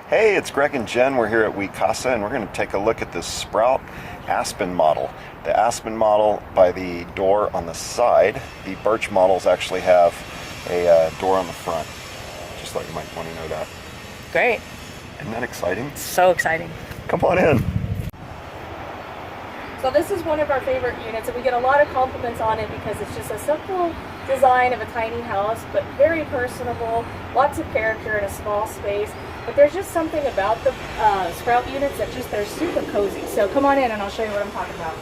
Hey, it's Greg and Jenn. We're here at WeeCasa, and we're going to take a look at this Sprout Aspen model. The Aspen model by the door on the side. The birch models actually have a door on the front. Just thought you might want to know that. Great. Isn't that exciting? So exciting. Come on in. So this is one of our favorite units, and we get a lot of compliments on it because it's just a simple design of a tiny house, but very personable, lots of character in a small space. But there's just something about the Sprout units that just, they're super cozy. So come on in and I'll show you what I'm talking about.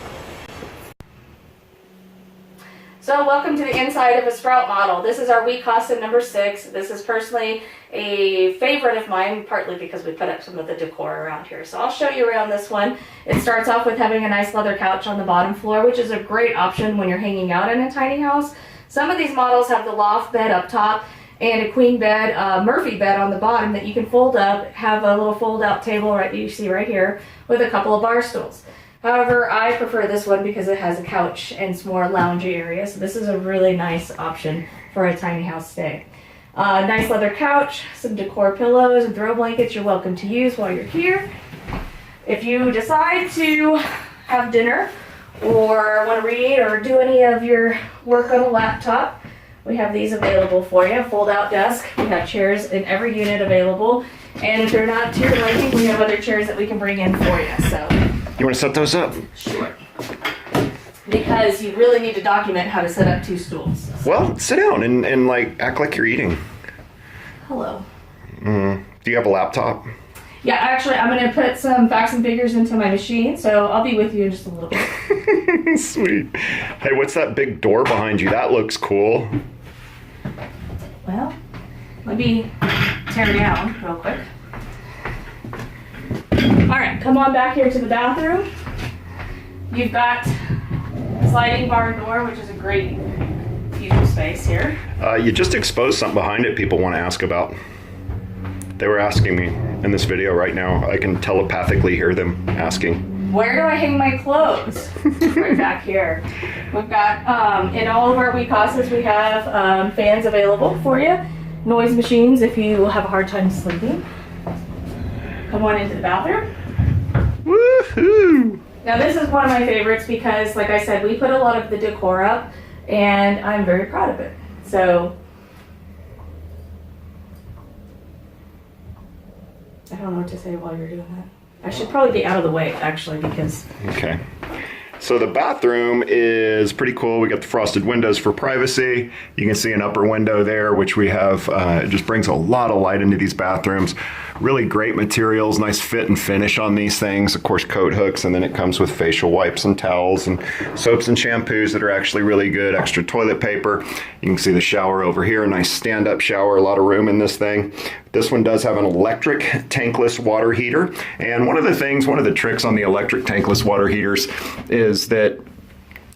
So welcome to the inside of a Sprout model. This is our WeeCasa number 6. This is personally a favorite of mine, partly because we put up some of the decor around here. So I'll show you around this one. It starts off with having a nice leather couch on the bottom floor, which is a great option when you're hanging out in a tiny house. Some of these models have the loft bed up top and a queen bed, Murphy bed on the bottom that you can fold up, have a little fold out table right you see right here with a couple of bar stools. However, I prefer this one because it has a couch and it's more loungy area. So this is a really nice option for a tiny house stay. Nice leather couch, some decor pillows and throw blankets you're welcome to use while you're here. If you decide to have dinner or want to read or do any of your work on a laptop, we have these available for you. Fold out desk. We have chairs in every unit available. And if they're not to your liking, we have other chairs that we can bring in for you. So You want to set those up? sure. Because you really need to document how to set up 2 stools. Well, sit down and like act like you're eating. Hello. Do you have a laptop? Yeah, actually, I'm going to put some facts and figures into my machine, so I'll be with you in just a little bit. Sweet. Hey, what's that big door behind you? That looks cool. Well, let me tear down real quick. All right, come on back here to the bathroom. You've got a sliding barn door, which is a great fusion space here. You just exposed something behind it people want to ask about. They were asking me in this video right now. I can telepathically hear them asking. Where do I hang my clothes? Right back here. We've got, in all of our WeeCasas, we have fans available for you. Noise machines if you have a hard time sleeping. Come on into the bathroom. Woohoo! Now this is one of my favorites because, like I said, we put a lot of the decor up and I'm very proud of it. So, I don't know what to say while you're doing that. I should probably be out of the way, actually, because... Okay. So the bathroom is pretty cool. We got the frosted windows for privacy. You can see an upper window there, which we have, it just brings a lot of light into these bathrooms. Really great materials, nice fit and finish on these things. Of course, coat hooks, and then it comes with facial wipes and towels and soaps and shampoos that are actually really good. Extra toilet paper. You can see the shower over here, a nice stand-up shower, a lot of room in this thing. This one does have an electric tankless water heater. And one of the tricks on the electric tankless water heaters is that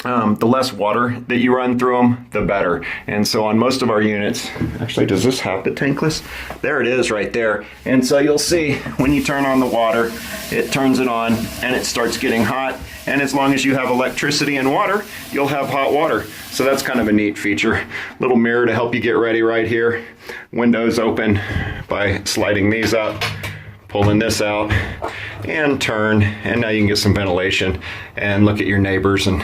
the less water that you run through them, the better. And so on most of our units, actually, does this have the tankless? There it is right there. And so you'll see when you turn on the water, it turns it on and it starts getting hot. And as long as you have electricity and water, you'll have hot water. So that's kind of a neat feature. Little mirror to help you get ready right here. Windows open by sliding these up, pulling this out, and turn. And now you can get some ventilation and look at your neighbors and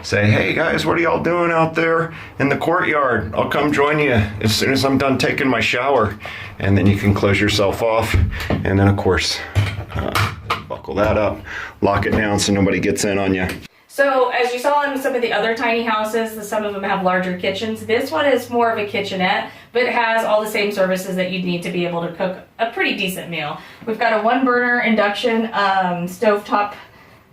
say, hey guys, what are y'all doing out there in the courtyard? I'll come join you as soon as I'm done taking my shower. And then you can close yourself off. And then of course, buckle that up, lock it down so nobody gets in on you. So, as you saw in some of the other tiny houses, some of them have larger kitchens. This one is more of a kitchenette, but it has all the same services that you'd need to be able to cook a pretty decent meal. We've got a 1-burner induction stovetop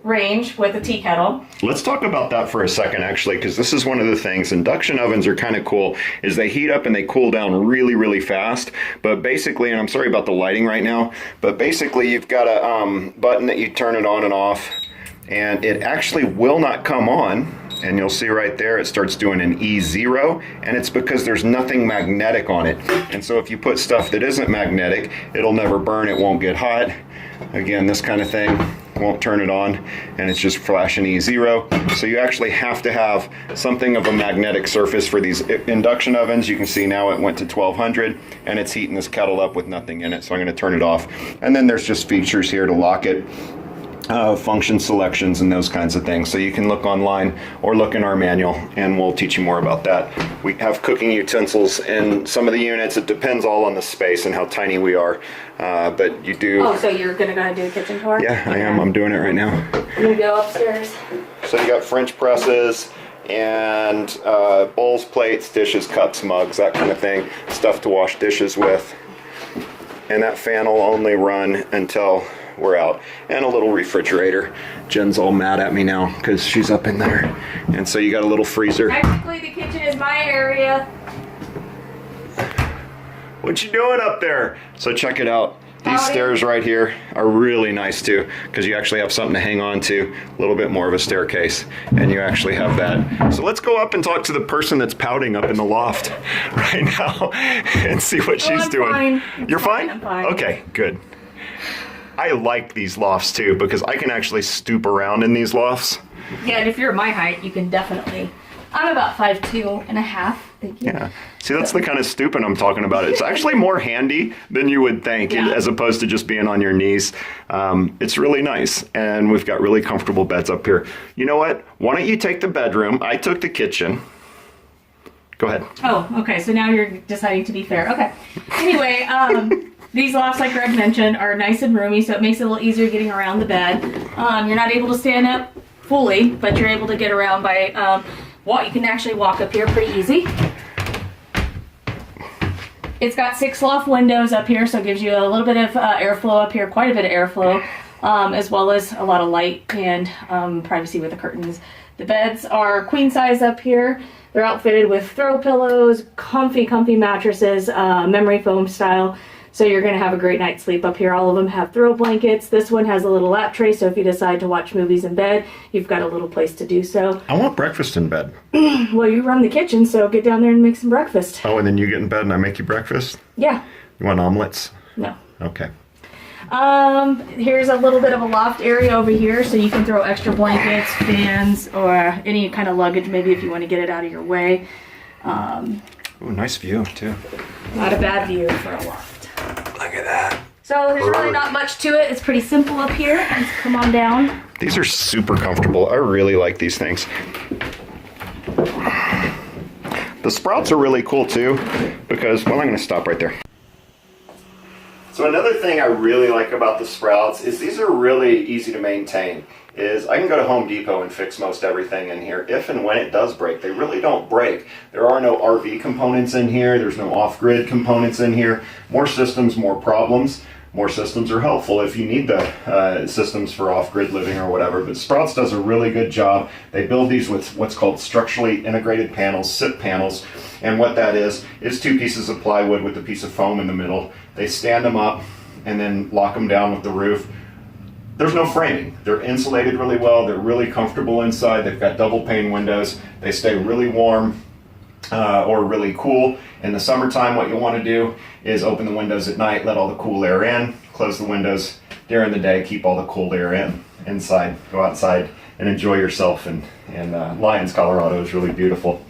range with a tea kettle. Let's talk about that for a second, actually, because this is one of the things. Induction ovens are kind of cool, is they heat up and they cool down really, really fast. But basically, and I'm sorry about the lighting right now, but basically you've got a button that you turn it on and off, and it actually will not come on. And you'll see right there, it starts doing an E0, and it's because there's nothing magnetic on it. And so if you put stuff that isn't magnetic, it'll never burn, it won't get hot. Again, this kind of thing won't turn it on, and it's just flashing E0. So you actually have to have something of a magnetic surface for these induction ovens. You can see now it went to 1200 and it's heating this kettle up with nothing in it. So I'm going to turn it off. And then there's just features here to lock it. Function selections and those kinds of things. So you can look online or look in our manual and we'll teach you more about that. We have cooking utensils in some of the units. It depends all on the space and how tiny we are. But you do... Oh, so you're going to go ahead and do a kitchen tour? Yeah, I am. I'm doing it right now. I'm going to go upstairs. So you got French presses and bowls, plates, dishes, cups, mugs, that kind of thing. Stuff to wash dishes with. And that fan will only run until we're out. And a little refrigerator. Jen's all mad at me now because she's up in there. And so you got a little freezer. Technically the kitchen is my area. What you doing up there? So check it out. These Howdy. stairs right here are really nice too, because you actually have something to hang on to, a little bit more of a staircase, and you actually have that. So let's go up and talk to the person that's pouting up in the loft right now and see what she's I'm doing. fine. You're fine? I'm fine. Okay, good. I like these lofts too, because I can actually stoop around in these lofts. Yeah, and if you're my height, you can definitely. I'm about 5'2" and a half. Thank you. Yeah. See, that's the kind of stooping I'm talking about. It's actually more handy than you would think, Yeah. as opposed to just being on your knees. It's really nice, and we've got really comfortable beds up here. You know what? Why don't you take the bedroom? I took the kitchen. Go ahead. Oh, okay. So now you're deciding to be fair. Okay. Anyway, these lofts, like Greg mentioned, are nice and roomy, so it makes it a little easier getting around the bed. You're not able to stand up fully, but you're able to get around by you can actually walk up here pretty easy. It's got 6 loft windows up here, so it gives you a little bit of airflow up here, quite a bit of airflow, as well as a lot of light and privacy with the curtains. The beds are queen size up here. They're outfitted with throw pillows, comfy mattresses, memory foam style. So you're going to have a great night's sleep up here. All of them have throw blankets. This one has a little lap tray, so if you decide to watch movies in bed, you've got a little place to do so. I want breakfast in bed. Well, you run the kitchen, so get down there and make some breakfast. Oh, and then you get in bed and I make you breakfast? Yeah. You want omelets? No. Okay. Here's a little bit of a loft area over here, so you can throw extra blankets, fans, or any kind of luggage, maybe if you want to get it out of your way. Ooh, nice view, too. Not a bad view for a loft. Look at that. So there's really not much to it. It's pretty simple up here. Let's come on down. These are super comfortable. I really like these things. The sprouts are really cool too, because, well, I'm going to stop right there. So another thing I really like about the sprouts is these are really easy to maintain. I can go to Home Depot and fix most everything in here. If and when it does break, they really don't break. There are no RV components in here. There's no off-grid components in here. More systems, more problems. More systems are helpful if you need the systems for off-grid living or whatever. But Sprouts does a really good job. They build these with what's called structurally integrated panels, SIP panels. And what that is 2 pieces of plywood with a piece of foam in the middle. They stand them up and then lock them down with the roof. There's no framing. They're insulated really well. They're really comfortable inside. They've got double pane windows. They stay really warm or really cool. In the summertime, what you'll want to do is open the windows at night, let all the cool air in, close the windows during the day, keep all the cold air inside. Go outside and enjoy yourself. And Lyons, Colorado is really beautiful.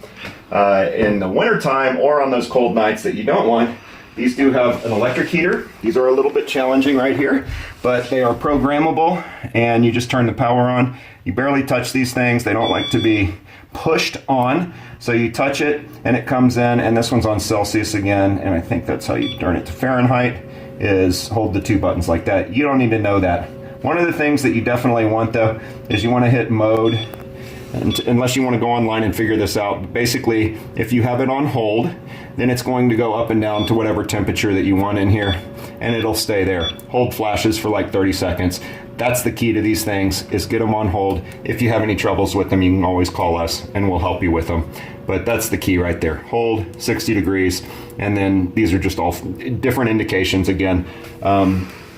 In the wintertime or on those cold nights that you don't want, these do have an electric heater. These are a little bit challenging right here, but they are programmable and you just turn the power on. You barely touch these things. They don't like to be pushed on. So you touch it and it comes in, and this one's on Celsius again, and I think that's how you turn it to Fahrenheit, is hold the 2 buttons like that. You don't need to know that. One of the things that you definitely want though is you want to hit mode, unless you want to go online and figure this out. Basically, if you have it on hold, then it's going to go up and down to whatever temperature that you want in here, and it'll stay there. Hold flashes for like 30 seconds. That's the key to these things, is get them on hold. If you have any troubles with them, you can always call us and we'll help you with them. But that's the key right there. Hold 60 degrees, and then these are just all different indications again.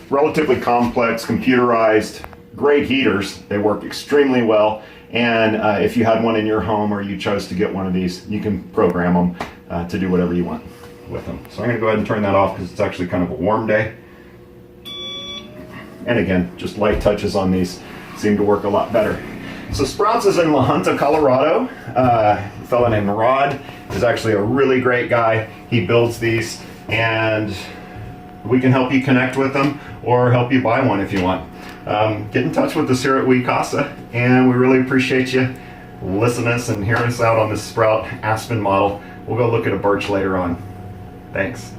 Relatively complex, computerized, great heaters. They work extremely well. And if you had one in your home or you chose to get one of these, you can program them to do whatever you want with them. So I'm going to go ahead and turn that off because it's actually kind of a warm day. And again, just light touches on these. seem to work a lot better. So Sprouts is in La Junta, Colorado. A fellow named Rod is actually a really great guy. He builds these, and we can help you connect with them or help you buy one if you want. Get in touch with us here at WeeCasa, and we really appreciate you listening to us and hearing us out on this Sprout Aspen model. We'll go look at a birch later on. Thanks.